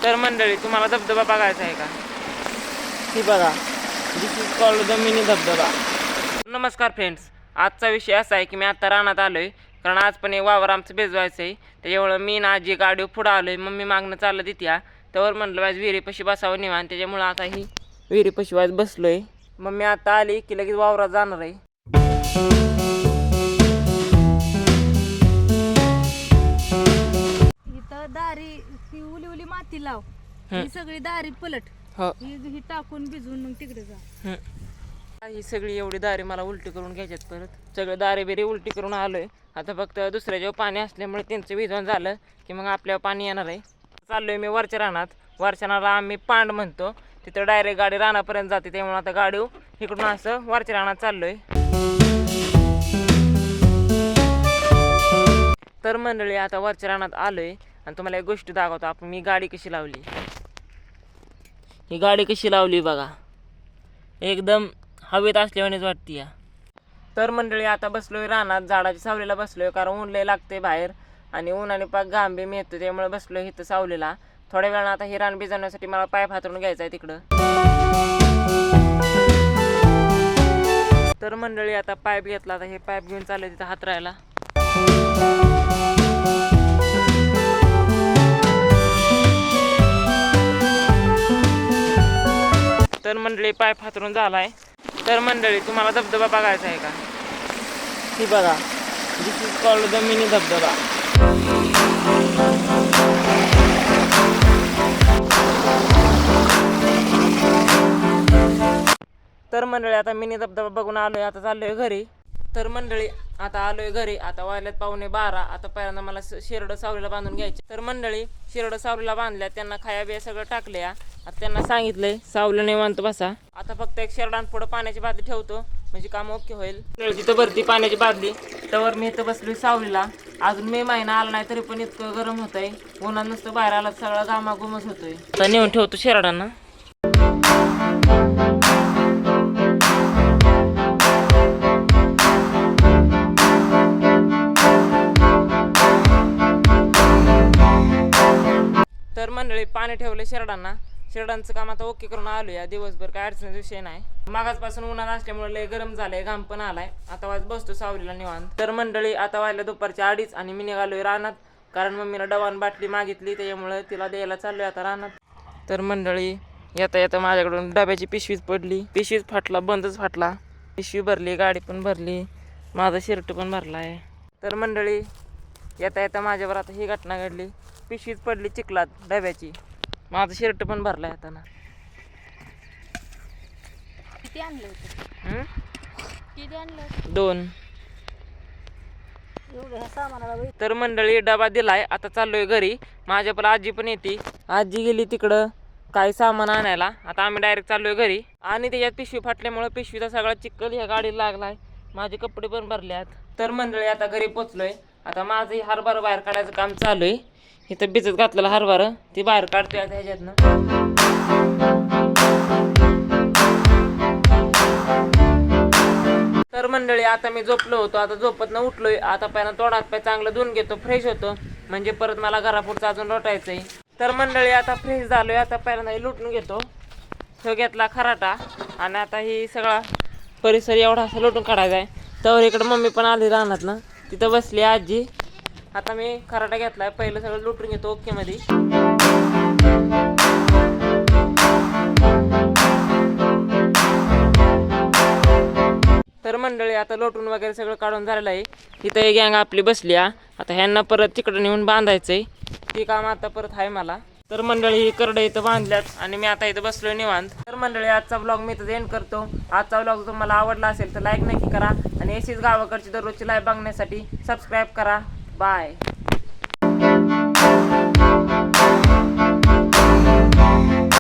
तर मंडळी तुम्हाला धबधबा बघायचा आहे का? ही बघा, दिस इज कॉल्ड द मिनी धबधबा. नमस्कार फ्रेंड्स, आजचा विषय असा आहे की मी आता रानात आलोय, कारण आज पण एक वावर आमचं भिजवायचं आहे. त्याच्यामुळं मी ना आजी गाडी पुढं आलोय, मम्मी मागणं चाललं तिथ्या. त्यावर म्हणलं वाज विहिरीपाशी बसावं निवांत, त्याच्यामुळं आता ही विहिरीपाशी वाज बसलोय. मम्मी आता आली की लगेच वावरात जाणार आहे. इथं दारी ती उली माती लाव, ही सगळी दारी पलट, हो, ही टाकून भिजवून मग तिकडे जा. ही सगळी एवढी दारी मला उलटी करून घ्यायच्यात. परत सगळं दारी बिरी उलटी करून आलोय. आता फक्त दुसऱ्याच्या पाणी असल्यामुळे त्यांचं विजवण झालं की मग आपल्यावर पाणी येणार आहे. चाललोय मी वरच्या रानात. वरच्या रानाला आम्ही पांड म्हणतो, तिथं डायरेक्ट गाडी रानापर्यंत जाते. त्यामुळे आता गाडी इकडून असं वरच्या रानात चाललोय. तर मंडळी आता वरच्या रानात आलोय आणि तुम्हाला एक गोष्ट दाखवतो. आपण मी गाडी कशी लावली, ही गाडी कशी लावली बघा, एकदम हवेत असल्यावानीच वाटते या. तर मंडळी आता बसलोय रानात, झाडाच्या सावलीला बसलोय, कारण ऊन लय लागते बाहेर आणि उन्हाने पाक घाम बी मिळतो. त्यामुळे बसलोय इथं सावलीला. थोड्या वेळानं आता हे रान भिजवण्यासाठी मला पाईप हातरून घ्यायचा आहे तिकडं. तर मंडळी आता पाईप घेतला, आता हे पाईप घेऊन चालले तिथं हातरायला. तर मंडळी पाईप हातरून झालाय. तर मंडळी तुम्हाला धबधबा बघायचा आहे का? ही बघा, दिस इज कॉल्ड द मिनी धबधबा. तर मंडळी आता मिनी धबधबा बघून आलोय, आता चाललोय घरी. तर मंडळी आता आलोय घरी. आता वाजल्यात 11:15. आता पहिल्यांदा मला शिरडं सावलीला बांधून घ्यायचे. तर मंडळी शिरडं सावलीला बांधल्या, त्यांना खाया बिया सगळं टाकले. आता त्यांना सांगितलंय सावलीला निवांत बसा. आता फक्त एक शेरडान पुढं पाण्याची बादली ठेवतो, म्हणजे काम ओके होईल. तिथं भरती पाण्याची बादली. तर मी इथं बसलोय सावलीला. अजून मे महिना आला नाही तरी पण इतकं गरम होतंय. उन्हात नुसतं बाहेर आला सगळा घामाघुमच होतोय. आता नेऊन ठेवतो शेरडांना. तर मंडळी पाणी ठेवले शेरडांना. शेरडांचं काम आता ओके करून आलो या. दिवसभर काय अडचणीचा विषय नाही. मागासपासून उन्हात असल्यामुळे लय गरम झालंय, घाम पण आलाय. आता वाज बसतो सावलीला निवांत. तर मंडळी आता वाजल्या दुपारच्या 2:30 आणि मी निघालोय रानात, कारण मम्मीला डवान बाटली मागितली, त्याच्यामुळे तिला द्यायला चाललोय आता रानात. तर मंडळी येता येता माझ्याकडून डब्याची पिशवीच पडली. पिशवीच फाटला, बंदच फाटला. पिशवी भरली, गाडी पण भरली, माझा शर्ट पण भरला आहे. तर मंडळी येता येता माझ्यावर आता ही घटना घडली. पिशवीच पडली चिखलात डब्याची, माझं शर्ट पण भरला आहे. आता ना किती आणलं होतं? किती आणलं? 2. एवढं ह्या सामानाला. तर मंडळी डबा दिलाय, आता चाललोय घरी. माझ्या पण आजी पण येते. आजी गेली तिकडं काही सामान आणायला. आता आम्ही डायरेक्ट चाललोय घरी. आणि त्याच्यात पिशवी फाटल्यामुळे पिशवीचा सगळा चिखल ह्या गाडीला लागलाय. माझे कपडे पण भरल्यात. तर मंडळी आता घरी पोचलोय. आता माझं हरभरा बाहेर काढायचं काम चालू आहे. इथं भिजत घातलेलं हरभरा ती बाहेर काढतोय आता ह्याच्यातनं. तर मंडळी आता मी झोपलो होतो, आता झोपतनं उठलोय. आता पहिला तोंड हात पाय चांगलं धुवून घेतो, फ्रेश होतो, म्हणजे परत मला घरापुढचं अजून लोटायचंय. तर मंडळी आता फ्रेश झालोय. आता पहिल्यांदा लुटून घेतो. तो घेतला खराटा आणि आता ही सगळा परिसर एवढा असं लुटून काढायचा आहे. तर इकडं मम्मी पण आली रानात ना, तिथं बसली आजी. आता मी खराटा घेतलाय, पहिलं सगळं लुटून घेतो ओके मध्ये. तर मंडळी आता लोटून वगैरे सगळं काढून झालेलं आहे. इथं एक गँग आपली बसली. आता ह्यांना परत तिकडं नेऊन बांधायचंय, ती काम आता परत आहे मला. तर मंडळी ही करडं इथं बांधल्यात आणि मी आता इथं बसलोय निवांत. तर मंडळी आजचा ब्लॉग मी इथं एंड करतो. आजचा ब्लॉग तुम्हाला आवडला असेल तर लाईक नक्की करा आणि अशीच गावाकडची दररोजची लाईव्ह बघण्यासाठी सबस्क्राईब करा. बाय.